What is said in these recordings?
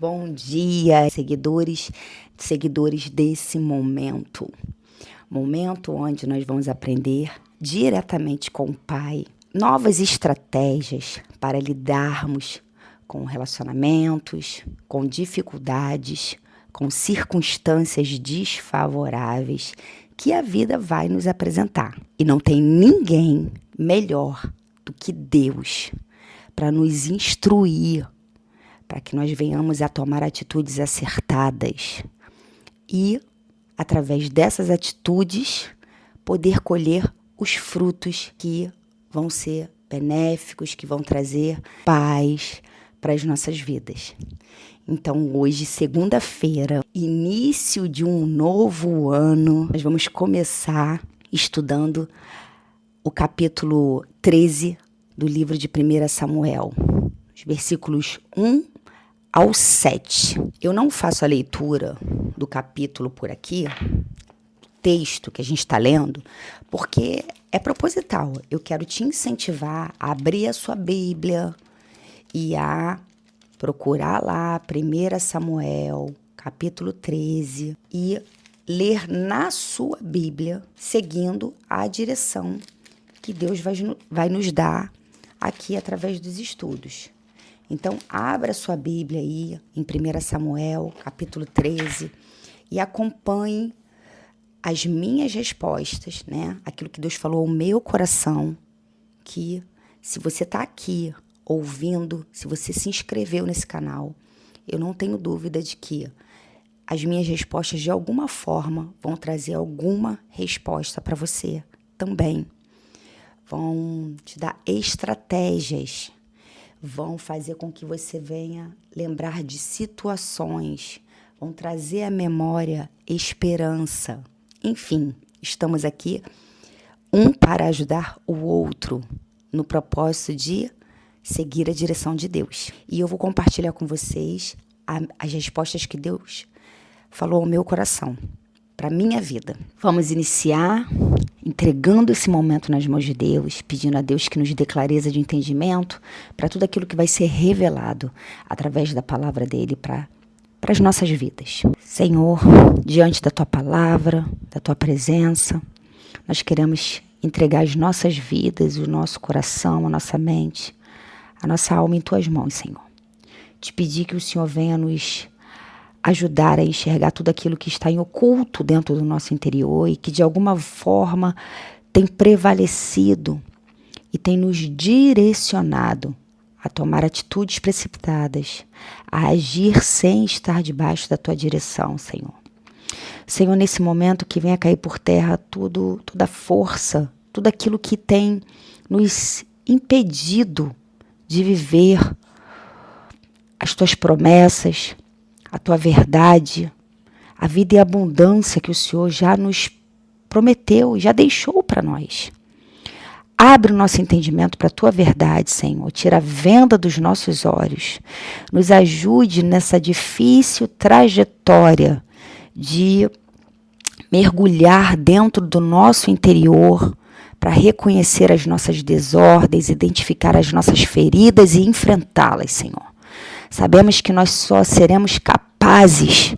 Bom dia, seguidores desse momento. Momento onde nós vamos aprender diretamente com o Pai novas estratégias para lidarmos com relacionamentos, com dificuldades, com circunstâncias desfavoráveis que a vida vai nos apresentar. E não tem ninguém melhor do que Deus para nos instruir, para que nós venhamos a tomar atitudes acertadas e, através dessas atitudes, poder colher os frutos que vão ser benéficos, que vão trazer paz para as nossas vidas. Então, hoje, segunda-feira, início de um novo ano, nós vamos começar estudando o capítulo 13 do livro de 1 Samuel, os versículos 1 ao 7. Eu não faço a leitura do capítulo por aqui, texto que a gente está lendo, porque é proposital. Eu quero te incentivar a abrir a sua Bíblia e a procurar lá 1 Samuel, capítulo 13, e ler na sua Bíblia, seguindo a direção que Deus vai nos dar aqui através dos estudos. Então, abra sua Bíblia aí em 1 Samuel, capítulo 13, e acompanhe as minhas respostas, né? Aquilo que Deus falou ao meu coração, que se você está aqui ouvindo, se você se inscreveu nesse canal, eu não tenho dúvida de que as minhas respostas, de alguma forma, vão trazer alguma resposta para você também. Vão te dar estratégias, vão fazer com que você venha lembrar de situações, vão trazer à memória esperança. Enfim, estamos aqui um para ajudar o outro no propósito de seguir a direção de Deus. E eu vou compartilhar com vocês as respostas que Deus falou ao meu coração, para a minha vida. Vamos iniciar entregando esse momento nas mãos de Deus, pedindo a Deus que nos dê clareza de entendimento para tudo aquilo que vai ser revelado através da palavra dele para as nossas vidas. Senhor, diante da tua palavra, da tua presença, nós queremos entregar as nossas vidas, o nosso coração, a nossa mente, a nossa alma em tuas mãos, Senhor. Te pedir que o Senhor venha nos ajudar a enxergar tudo aquilo que está em oculto dentro do nosso interior e que de alguma forma tem prevalecido e tem nos direcionado a tomar atitudes precipitadas, a agir sem estar debaixo da tua direção, Senhor. Senhor, nesse momento que venha cair por terra toda a força, tudo aquilo que tem nos impedido de viver as tuas promessas, a tua verdade, a vida e a abundância que o Senhor já nos prometeu, já deixou para nós. Abre o nosso entendimento para a tua verdade, Senhor. Tira a venda dos nossos olhos. Nos ajude nessa difícil trajetória de mergulhar dentro do nosso interior para reconhecer as nossas desordens, identificar as nossas feridas e enfrentá-las, Senhor. Sabemos que nós só seremos capazes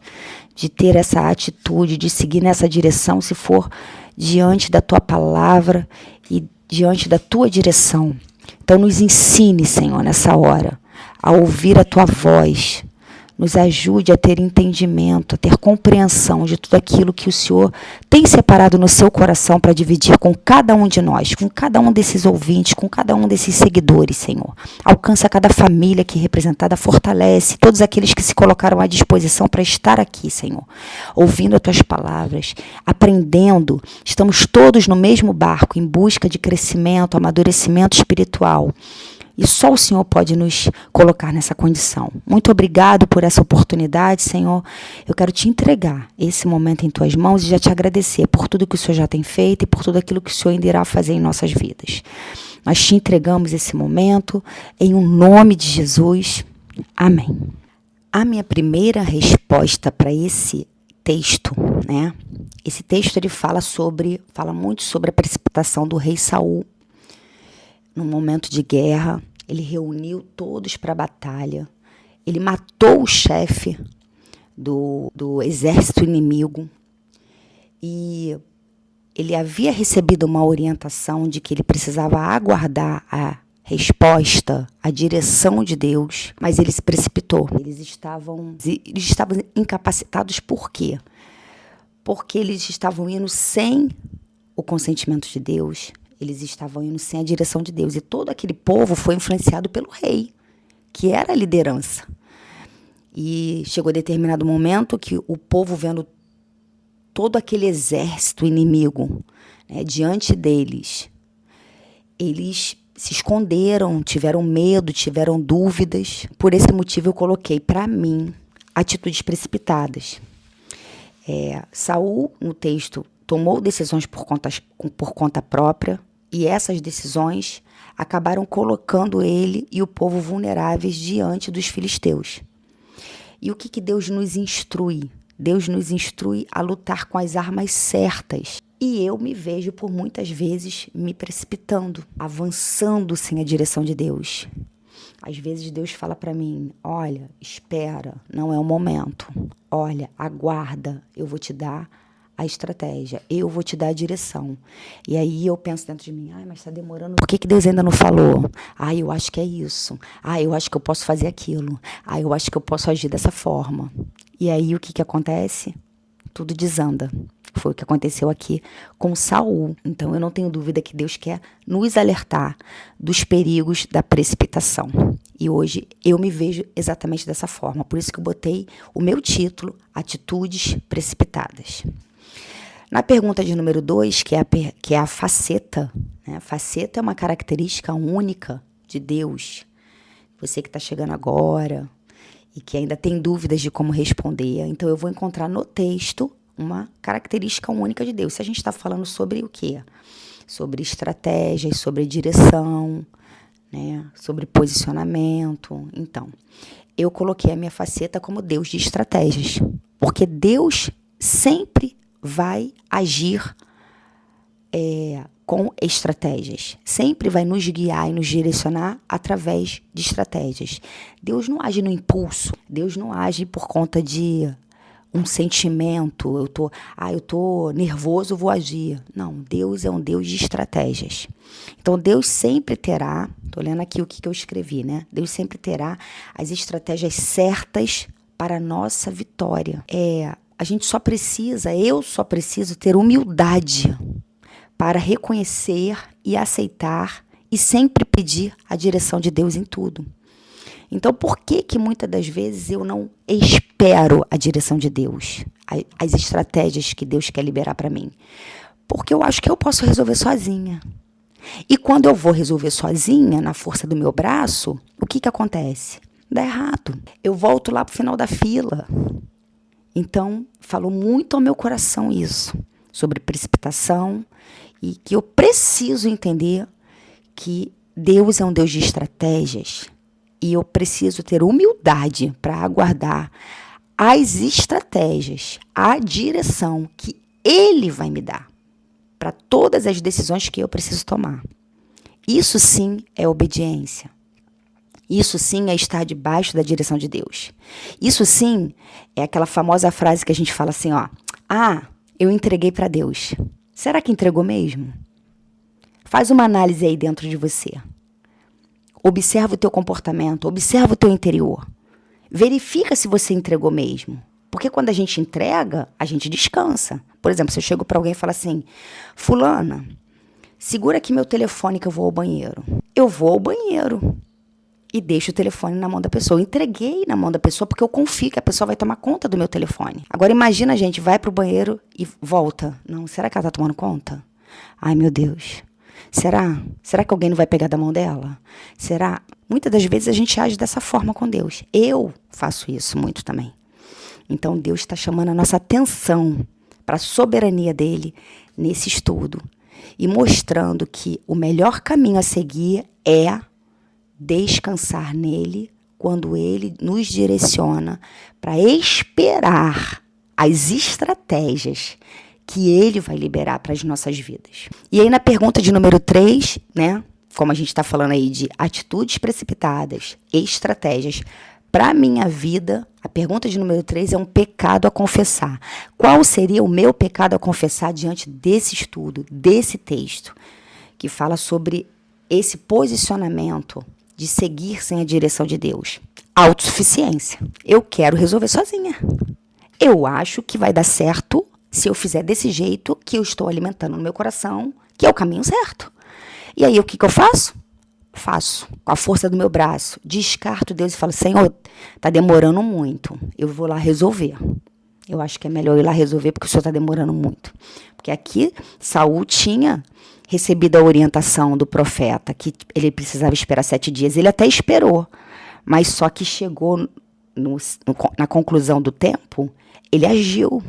de ter essa atitude, de seguir nessa direção, se for diante da tua palavra e diante da tua direção. Então, nos ensine, Senhor, nessa hora, a ouvir a tua voz. Nos ajude a ter entendimento, a ter compreensão de tudo aquilo que o Senhor tem separado no seu coração para dividir com cada um de nós, com cada um desses ouvintes, com cada um desses seguidores, Senhor. Alcança cada família aqui representada, fortalece todos aqueles que se colocaram à disposição para estar aqui, Senhor. Ouvindo as tuas palavras, aprendendo, estamos todos no mesmo barco, em busca de crescimento, amadurecimento espiritual. E só o Senhor pode nos colocar nessa condição. Muito obrigado por essa oportunidade, Senhor. Eu quero te entregar esse momento em tuas mãos e já te agradecer por tudo que o Senhor já tem feito e por tudo aquilo que o Senhor ainda irá fazer em nossas vidas. Nós te entregamos esse momento em um nome de Jesus. Amém. A minha primeira resposta para esse texto, né? Esse texto ele fala muito sobre a precipitação do rei Saul. No momento de guerra, ele reuniu todos para a batalha. ele matou o chefe do exército inimigo e ele havia recebido uma orientação de que ele precisava aguardar a resposta, a direção de Deus, mas ele se precipitou. Eles estavam incapacitados por quê? Porque eles estavam indo sem o consentimento de Deus, eles estavam indo sem a direção de Deus. E todo aquele povo foi influenciado pelo rei, que era a liderança. E chegou determinado momento que o povo, vendo todo aquele exército inimigo, né, diante deles, eles se esconderam, tiveram medo, tiveram dúvidas. Por esse motivo eu coloquei, para mim, atitudes precipitadas. Saul, no texto, tomou decisões por conta própria, e essas decisões acabaram colocando ele e o povo vulneráveis diante dos filisteus. E o que Deus nos instrui? Deus nos instrui a lutar com as armas certas. E eu me vejo, por muitas vezes, me precipitando, avançando sem a direção de Deus. Às vezes Deus fala para mim, olha, espera, não é o momento. Olha, aguarda, eu vou te dar a estratégia, eu vou te dar a direção. E aí eu penso dentro de mim, mas está demorando. Por que Deus ainda não falou? Eu acho que é isso. Eu acho que eu posso fazer aquilo. Eu acho que eu posso agir dessa forma. E aí o que acontece? Tudo desanda. Foi o que aconteceu aqui com Saul. Então eu não tenho dúvida que Deus quer nos alertar dos perigos da precipitação. E hoje eu me vejo exatamente dessa forma. Por isso que eu botei o meu título, Atitudes Precipitadas. Na pergunta de número 2, que é a faceta, né? Faceta é uma característica única de Deus. Você que está chegando agora e que ainda tem dúvidas de como responder, então eu vou encontrar no texto uma característica única de Deus. Se a gente está falando sobre o quê? Sobre estratégias, sobre direção, né? Sobre posicionamento. Então, eu coloquei a minha faceta como Deus de estratégias, porque Deus sempre vai agir com estratégias. Sempre vai nos guiar e nos direcionar através de estratégias. Deus não age no impulso. Deus não age por conta de um sentimento. Eu tô nervoso, vou agir. Não, Deus é um Deus de estratégias. Então, Deus sempre terá, tô lendo aqui o que eu escrevi, né? Deus sempre terá as estratégias certas para a nossa vitória. Eu só preciso ter humildade para reconhecer e aceitar e sempre pedir a direção de Deus em tudo. Então, por que muitas das vezes eu não espero a direção de Deus, as estratégias que Deus quer liberar para mim? Porque eu acho que eu posso resolver sozinha. E quando eu vou resolver sozinha, na força do meu braço, o que acontece? Dá errado. Eu volto lá para o final da fila. Então, falou muito ao meu coração isso, sobre precipitação, e que eu preciso entender que Deus é um Deus de estratégias, e eu preciso ter humildade para aguardar as estratégias, a direção que Ele vai me dar para todas as decisões que eu preciso tomar. Isso sim é obediência. Isso sim é estar debaixo da direção de Deus. Isso sim é aquela famosa frase que a gente fala assim, eu entreguei para Deus. Será que entregou mesmo? Faz uma análise aí dentro de você. Observa o teu comportamento, observa o teu interior. Verifica se você entregou mesmo. Porque quando a gente entrega, a gente descansa. Por exemplo, se eu chego para alguém e falo assim, fulana, segura aqui meu telefone que eu vou ao banheiro. Eu vou ao banheiro e deixo o telefone na mão da pessoa. Eu entreguei na mão da pessoa porque eu confio que a pessoa vai tomar conta do meu telefone. Agora imagina, gente, vai pro banheiro e volta. Não, será que ela tá tomando conta? Ai, meu Deus. Será? Será que alguém não vai pegar da mão dela? Será? Muitas das vezes a gente age dessa forma com Deus. Eu faço isso muito também. Então Deus está chamando a nossa atenção para a soberania dele nesse estudo e mostrando que o melhor caminho a seguir é descansar nele quando ele nos direciona para esperar as estratégias que ele vai liberar para as nossas vidas. E aí na pergunta de número 3, né, como a gente está falando aí de atitudes precipitadas, estratégias para a minha vida, a pergunta de número 3 é um pecado a confessar. Qual seria o meu pecado a confessar diante desse estudo, desse texto, que fala sobre esse posicionamento de seguir sem a direção de Deus? Autossuficiência. Eu quero resolver sozinha. Eu acho que vai dar certo se eu fizer desse jeito que eu estou alimentando no meu coração, que é o caminho certo. E aí, o que eu faço? Faço, com a força do meu braço. Descarto Deus e falo, Senhor, tá demorando muito. Eu vou lá resolver. Eu acho que é melhor ir lá resolver, porque o Senhor tá demorando muito. Porque aqui, Saul tinha recebido a orientação do profeta, que ele precisava esperar 7 dias. Ele até esperou, mas só que chegou na conclusão do tempo, ele agiu.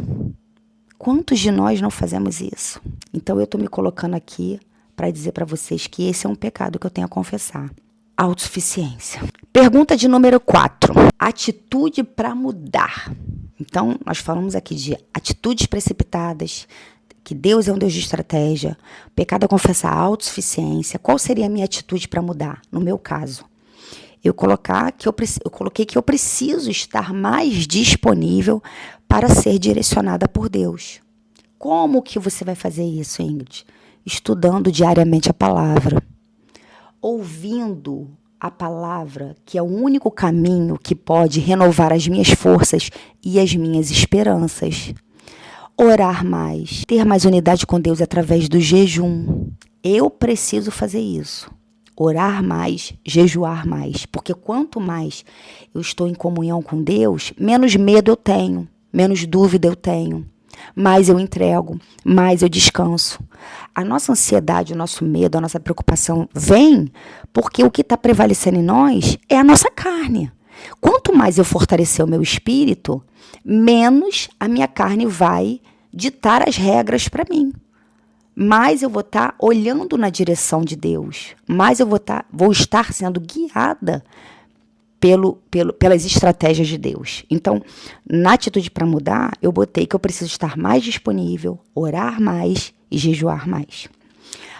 Quantos de nós não fazemos isso? Então, eu estou me colocando aqui para dizer para vocês que esse é um pecado que eu tenho a confessar. Autossuficiência. Pergunta de número 4. Atitude para mudar. Então, nós falamos aqui de atitudes precipitadas, que Deus é um Deus de estratégia. Pecado a confessar, autossuficiência. Qual seria a minha atitude para mudar? No meu caso, eu coloquei que eu preciso estar mais disponível para ser direcionada por Deus. Como que você vai fazer isso, Ingrid? Estudando diariamente a palavra, ouvindo a palavra, que é o único caminho que pode renovar as minhas forças e as minhas esperanças. Orar mais, ter mais unidade com Deus através do jejum. Eu preciso fazer isso. Orar mais, jejuar mais, porque quanto mais eu estou em comunhão com Deus, menos medo eu tenho, menos dúvida eu tenho. Mais eu entrego, mais eu descanso. A nossa ansiedade, o nosso medo, a nossa preocupação vem porque o que está prevalecendo em nós é a nossa carne. Quanto mais eu fortalecer o meu espírito, menos a minha carne vai ditar as regras para mim. Mais eu vou estar olhando na direção de Deus. Mais eu vou estar sendo guiada pelas estratégias de Deus. Então, na atitude para mudar, eu botei que eu preciso estar mais disponível, orar mais e jejuar mais.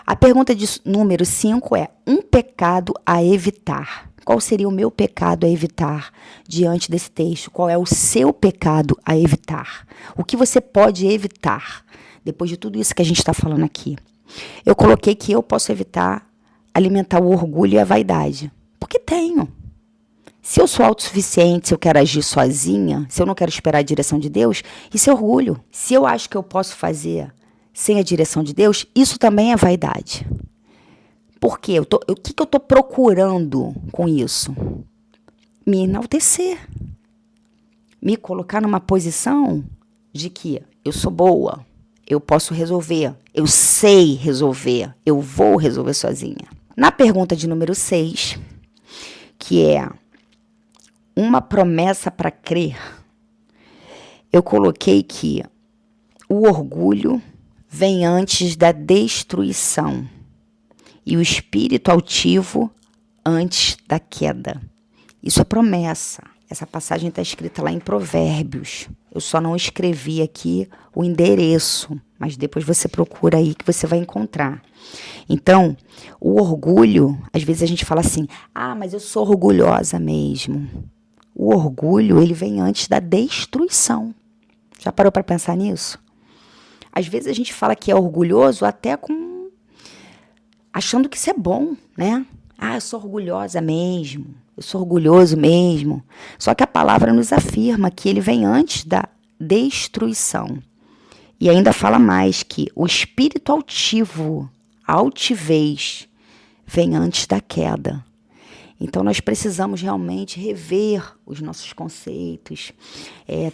A pergunta de número 5 é um pecado a evitar. Qual seria o meu pecado a evitar diante desse texto? Qual é o seu pecado a evitar? O que você pode evitar depois de tudo isso que a gente está falando aqui? Eu coloquei que eu posso evitar alimentar o orgulho e a vaidade. Porque tenho. Se eu sou autossuficiente, se eu quero agir sozinha, se eu não quero esperar a direção de Deus, isso é orgulho. Se eu acho que eu posso fazer sem a direção de Deus, isso também é vaidade. Por quê? O que eu estou procurando com isso? Me enaltecer. Me colocar numa posição de que eu sou boa, eu posso resolver, eu sei resolver, eu vou resolver sozinha. Na pergunta de número 6, que é uma promessa para crer, eu coloquei que o orgulho vem antes da destruição e o espírito altivo antes da queda. Isso é promessa. Essa passagem está escrita lá em Provérbios. Eu só não escrevi aqui o endereço, mas depois você procura aí que você vai encontrar. Então, o orgulho, às vezes a gente fala assim, mas eu sou orgulhosa mesmo. O orgulho, ele vem antes da destruição. Já parou para pensar nisso? Às vezes a gente fala que é orgulhoso até achando que isso é bom, né? Eu sou orgulhosa mesmo, eu sou orgulhoso mesmo. Só que a palavra nos afirma que ele vem antes da destruição. E ainda fala mais que o espírito altivo, a altivez, vem antes da queda. Então, nós precisamos realmente rever os nossos conceitos,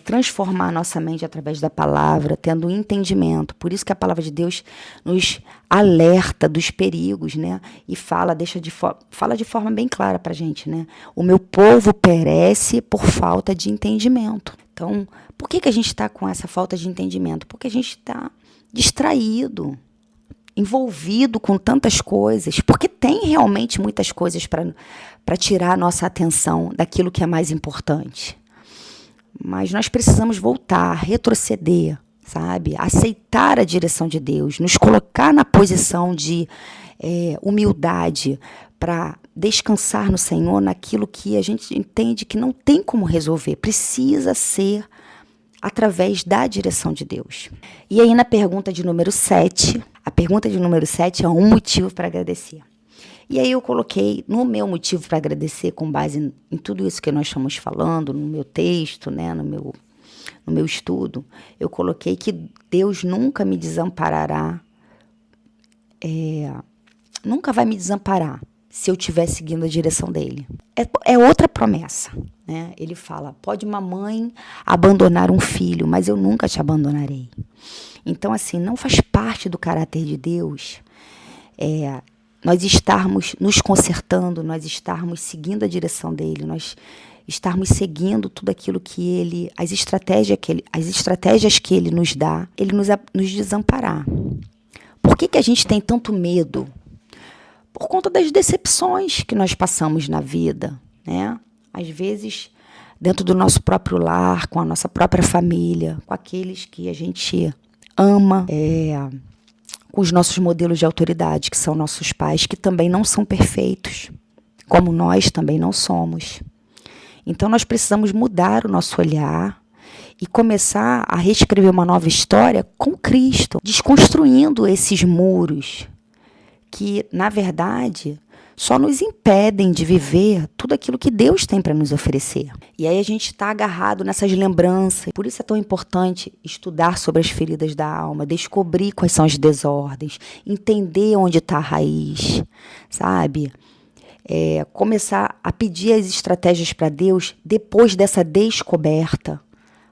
transformar a nossa mente através da palavra, tendo um entendimento. Por isso que a palavra de Deus nos alerta dos perigos, né? E fala de forma bem clara para a gente, né? O meu povo perece por falta de entendimento. Então, por que a gente está com essa falta de entendimento? Porque a gente está distraído, envolvido com tantas coisas, porque tem realmente muitas coisas para tirar a nossa atenção daquilo que é mais importante. Mas nós precisamos voltar, retroceder, sabe? Aceitar a direção de Deus, nos colocar na posição de humildade para descansar no Senhor naquilo que a gente entende que não tem como resolver. Precisa ser através da direção de Deus. E aí na pergunta de número 7, a pergunta de número 7 é um motivo para agradecer. E aí eu coloquei no meu motivo para agradecer, com base em tudo isso que nós estamos falando, no meu texto, né, no meu estudo, eu coloquei que Deus nunca me desamparará, nunca vai me desamparar se eu estiver seguindo a direção dele. É outra promessa, né? Ele fala, pode uma mãe abandonar um filho, mas eu nunca te abandonarei. Então, assim, não faz parte do caráter de Deus nós estarmos nos consertando, nós estarmos seguindo a direção dele, nós estarmos seguindo tudo aquilo que ele, as estratégias que ele nos dá, ele nos desamparar. Por que a gente tem tanto medo? Por conta das decepções que nós passamos na vida, né? Às vezes, dentro do nosso próprio lar, com a nossa própria família, com aqueles que a gente ama, com os nossos modelos de autoridade, que são nossos pais, que também não são perfeitos, como nós também não somos. Então, nós precisamos mudar o nosso olhar e começar a reescrever uma nova história com Cristo, desconstruindo esses muros que, na verdade, só nos impedem de viver tudo aquilo que Deus tem para nos oferecer. E aí a gente está agarrado nessas lembranças. Por isso é tão importante estudar sobre as feridas da alma, descobrir quais são as desordens, entender onde está a raiz, sabe? Começar a pedir as estratégias para Deus depois dessa descoberta.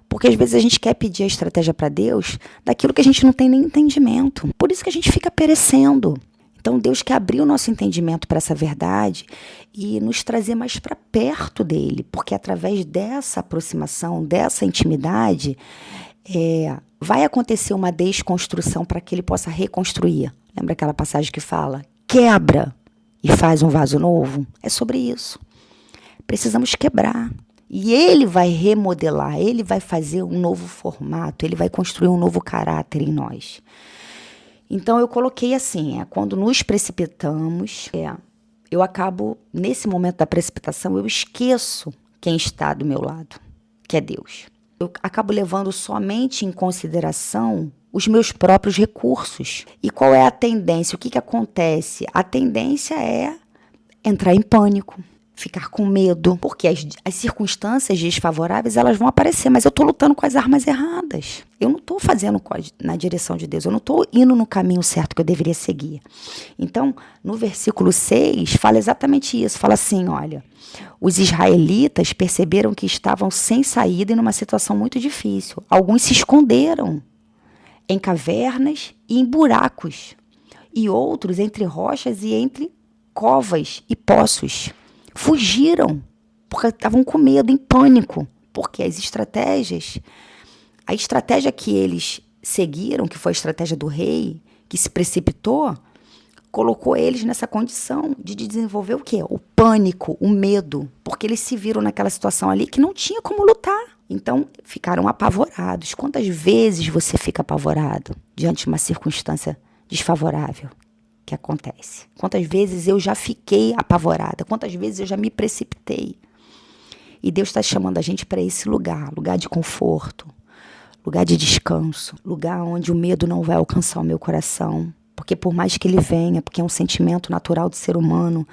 Porque às vezes a gente quer pedir a estratégia para Deus daquilo que a gente não tem nem entendimento. Por isso que a gente fica perecendo. Então, Deus quer abrir o nosso entendimento para essa verdade e nos trazer mais para perto dele, porque através dessa aproximação, dessa intimidade, vai acontecer uma desconstrução para que ele possa reconstruir. Lembra aquela passagem que fala, quebra e faz um vaso novo? É sobre isso. Precisamos quebrar. E ele vai remodelar, ele vai fazer um novo formato, ele vai construir um novo caráter em nós. Então, eu coloquei assim, quando nos precipitamos, eu acabo, nesse momento da precipitação, eu esqueço quem está do meu lado, que é Deus. Eu acabo levando somente em consideração os meus próprios recursos. E qual é a tendência? O que acontece? A tendência é entrar em pânico, ficar com medo, porque as circunstâncias desfavoráveis, elas vão aparecer, mas eu estou lutando com as armas erradas. Eu não estou fazendo na direção de Deus, eu não estou indo no caminho certo que eu deveria seguir. Então, no versículo 6, fala exatamente isso, fala assim, olha, os israelitas perceberam que estavam sem saída e numa situação muito difícil. Alguns se esconderam em cavernas e em buracos, e outros entre rochas e entre covas e poços. Fugiram, porque estavam com medo, em pânico, porque a estratégia que eles seguiram, que foi a estratégia do rei, que se precipitou, colocou eles nessa condição de desenvolver o quê? O pânico, o medo, porque eles se viram naquela situação ali que não tinha como lutar. Então, ficaram apavorados. Quantas vezes você fica apavorado diante de uma circunstância desfavorável que acontece? Quantas vezes eu já fiquei apavorada? Quantas vezes eu já me precipitei? E Deus está chamando a gente para esse lugar de conforto, lugar de descanso, lugar onde o medo não vai alcançar o meu coração. Porque por mais que ele venha, porque é um sentimento natural do ser humano,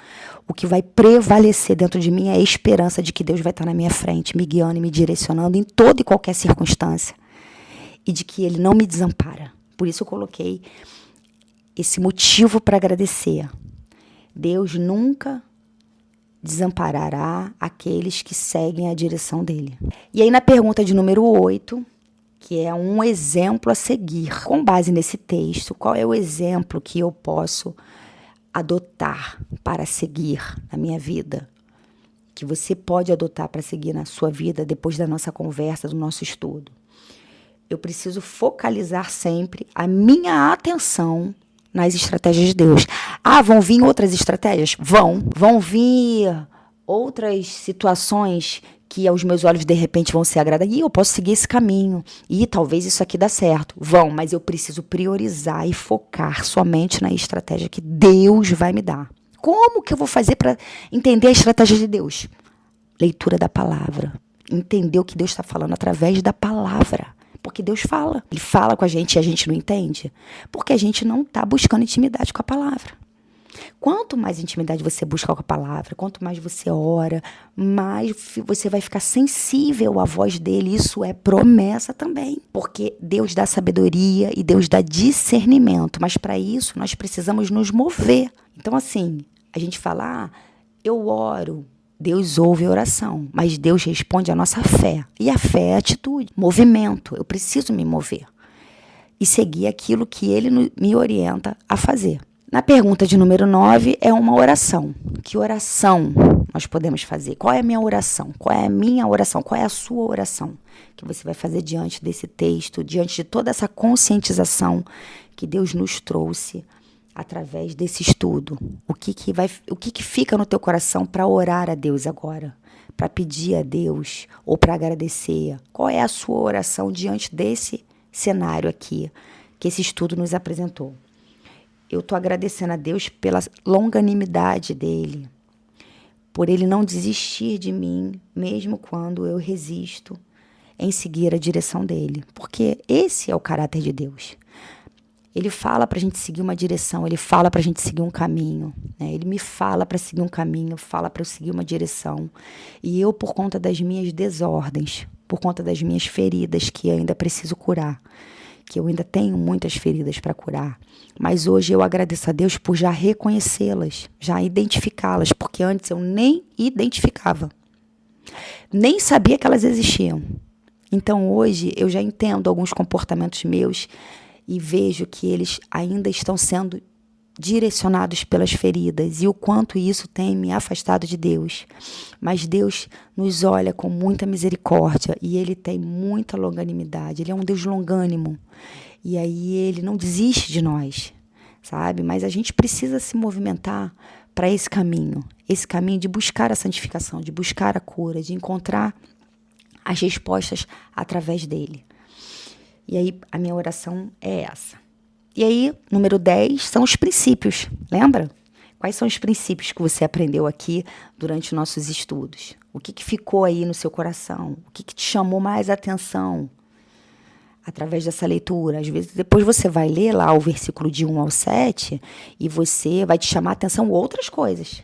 o que vai prevalecer dentro de mim é a esperança de que Deus vai estar na minha frente, me guiando e me direcionando em toda e qualquer circunstância. E de que ele não me desampara. Por isso eu coloquei esse motivo para agradecer. Deus nunca desamparará aqueles que seguem a direção dele. E aí na pergunta de número 8, que é um exemplo a seguir. Com base nesse texto, qual é o exemplo que eu posso adotar para seguir na minha vida? Que você pode adotar para seguir na sua vida depois da nossa conversa, do nosso estudo. Eu preciso focalizar sempre a minha atenção nas estratégias de Deus. Vão vir outras estratégias? Vão vir outras situações que aos meus olhos de repente vão ser agradados. E eu posso seguir esse caminho. E talvez isso aqui dá certo. Vão, mas eu preciso priorizar e focar somente na estratégia que Deus vai me dar. Como que eu vou fazer para entender a estratégia de Deus? Leitura da palavra. Entender o que Deus está falando através da palavra. Porque Deus fala. Ele fala com a gente e a gente não entende. Porque a gente não está buscando intimidade com a palavra. Quanto mais intimidade você busca com a palavra, quanto mais você ora, mais você vai ficar sensível à voz dele. Isso é promessa também. Porque Deus dá sabedoria e Deus dá discernimento. Mas para isso nós precisamos nos mover. Então assim, a gente fala, eu oro. Deus ouve a oração, mas Deus responde à nossa fé. E a fé é atitude, movimento. Eu preciso me mover e seguir aquilo que Ele me orienta a fazer. Na pergunta de número 9 é uma oração. Que oração nós podemos fazer? Qual é a minha oração? Qual é a minha oração? Qual é a sua oração? Que você vai fazer diante desse texto, diante de toda essa conscientização que Deus nos trouxe através desse estudo. O que fica no teu coração para orar a Deus agora? Para pedir a Deus ou para agradecer? Qual é a sua oração diante desse cenário aqui que esse estudo nos apresentou? Eu estou agradecendo a Deus pela longanimidade dele, por ele não desistir de mim, mesmo quando eu resisto em seguir a direção dele. Porque esse é o caráter de Deus. Ele fala para a gente seguir uma direção, ele fala para a gente seguir um caminho, né? Ele me fala para seguir um caminho, fala para eu seguir uma direção. E eu, por conta das minhas desordens, por conta das minhas feridas que ainda preciso curar, que eu ainda tenho muitas feridas para curar, mas hoje eu agradeço a Deus por já reconhecê-las, já identificá-las, porque antes eu nem identificava, nem sabia que elas existiam. Então hoje eu já entendo alguns comportamentos meus e vejo que eles ainda estão sendo direcionados pelas feridas e o quanto isso tem me afastado de Deus. Mas Deus nos olha com muita misericórdia e Ele tem muita longanimidade. Ele é um Deus longânimo e aí Ele não desiste de nós, sabe? Mas a gente precisa se movimentar para esse caminho de buscar a santificação, de buscar a cura, de encontrar as respostas através dele. E aí, a minha oração é essa. E aí, número 10, são os princípios. Lembra? Quais são os princípios que você aprendeu aqui durante nossos estudos? O que ficou aí no seu coração? O que te chamou mais atenção através dessa leitura? Às vezes, depois você vai ler lá o versículo de 1 ao 7 e você vai te chamar a atenção outras coisas.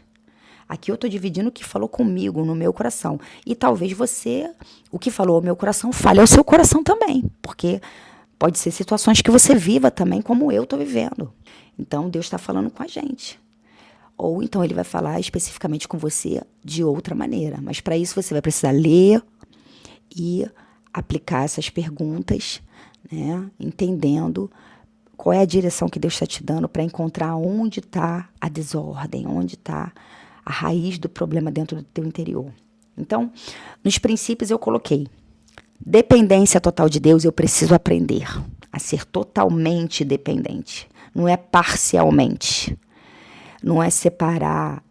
Aqui eu estou dividindo o que falou comigo, no meu coração. E talvez você, o que falou ao meu coração, fale ao seu coração também. Porque pode ser situações que você viva também, como eu estou vivendo. Então, Deus está falando com a gente. Ou então Ele vai falar especificamente com você de outra maneira. Mas para isso você vai precisar ler e aplicar essas perguntas, né? Entendendo qual é a direção que Deus está te dando para encontrar onde está a desordem, onde está a raiz do problema dentro do teu interior. Então, nos princípios eu coloquei dependência total de Deus. Eu preciso aprender a ser totalmente dependente. Não é parcialmente. Não é separar.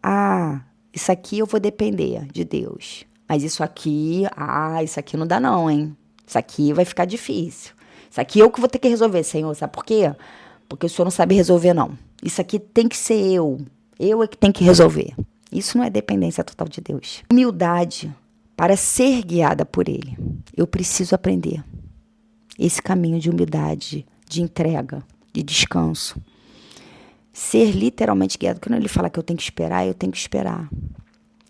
Isso aqui eu vou depender de Deus. Mas isso aqui não dá não, hein? Isso aqui vai ficar difícil. Isso aqui eu que vou ter que resolver, Senhor. Sabe por quê? Porque o Senhor não sabe resolver, não. Isso aqui tem que ser eu. Eu é que tenho que resolver. Isso não é dependência total de Deus. Humildade para ser guiada por Ele. Eu preciso aprender esse caminho de humildade, de entrega, de descanso. Ser literalmente guiado. Quando Ele fala que eu tenho que esperar, eu tenho que esperar.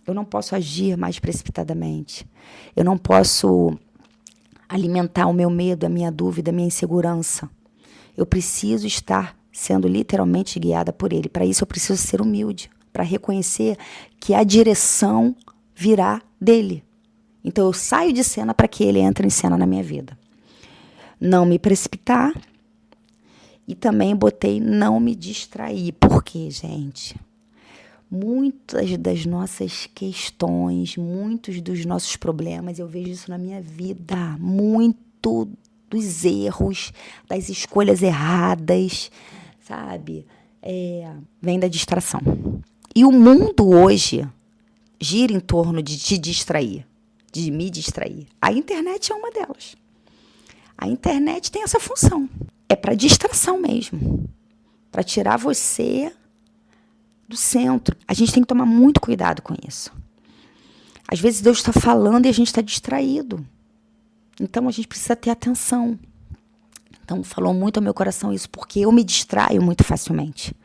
Eu não posso agir mais precipitadamente. Eu não posso alimentar o meu medo, a minha dúvida, a minha insegurança. Eu preciso estar sendo literalmente guiada por Ele. Para isso eu preciso ser humilde, para reconhecer que a direção virá dele. Então eu saio de cena para que Ele entre em cena na minha vida. Não me precipitar e também botei não me distrair. Por quê, gente? Muitas das nossas questões, muitos dos nossos problemas, eu vejo isso na minha vida, muito dos erros, das escolhas erradas, sabe? Vem da distração. E o mundo hoje gira em torno de te distrair. de me distrair. A internet é uma delas. A internet tem essa função. É para distração mesmo. Para tirar você do centro. A gente tem que tomar muito cuidado com isso. Às vezes Deus está falando e a gente está distraído. Então a gente precisa ter atenção. Então falou muito ao meu coração isso, porque eu me distraio muito facilmente.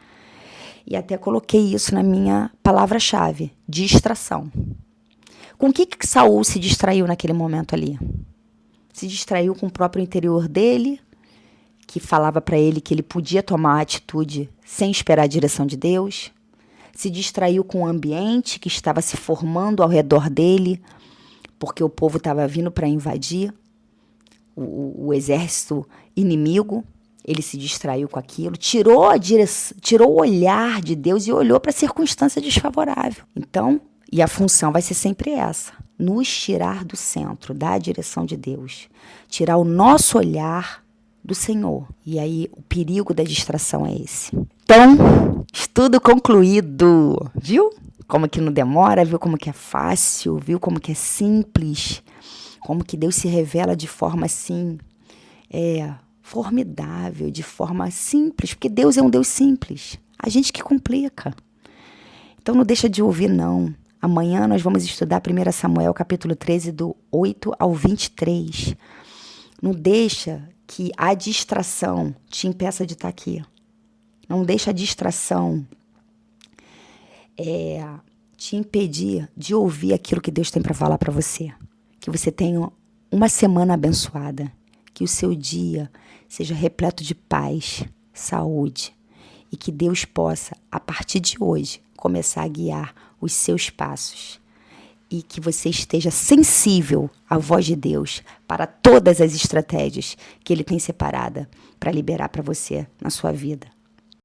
E até coloquei isso na minha palavra-chave, distração. Com o que Saul se distraiu naquele momento ali? Se distraiu com o próprio interior dele, que falava para ele que ele podia tomar a atitude sem esperar a direção de Deus. Se distraiu com o ambiente que estava se formando ao redor dele, porque o povo estava vindo para invadir o exército inimigo. Ele se distraiu com aquilo, tirou o olhar de Deus e olhou para a circunstância desfavorável. Então, e a função vai ser sempre essa, nos tirar do centro, da direção de Deus, tirar o nosso olhar do Senhor. E aí o perigo da distração é esse. Então, estudo concluído, viu? Como que não demora, viu como que é fácil, viu como que é simples, como que Deus se revela de forma assim, formidável, de forma simples, porque Deus é um Deus simples, a gente que complica. Então não deixa de ouvir não. Amanhã nós vamos estudar 1 Samuel capítulo 13, do 8 ao 23. Não deixa que a distração te impeça de estar aqui. Não deixa a distração te impedir de ouvir aquilo que Deus tem para falar para você. Que você tenha uma semana abençoada. Que o seu dia seja repleto de paz, saúde. E que Deus possa, a partir de hoje, começar a guiar os seus passos. E que você esteja sensível à voz de Deus para todas as estratégias que Ele tem separada para liberar para você na sua vida.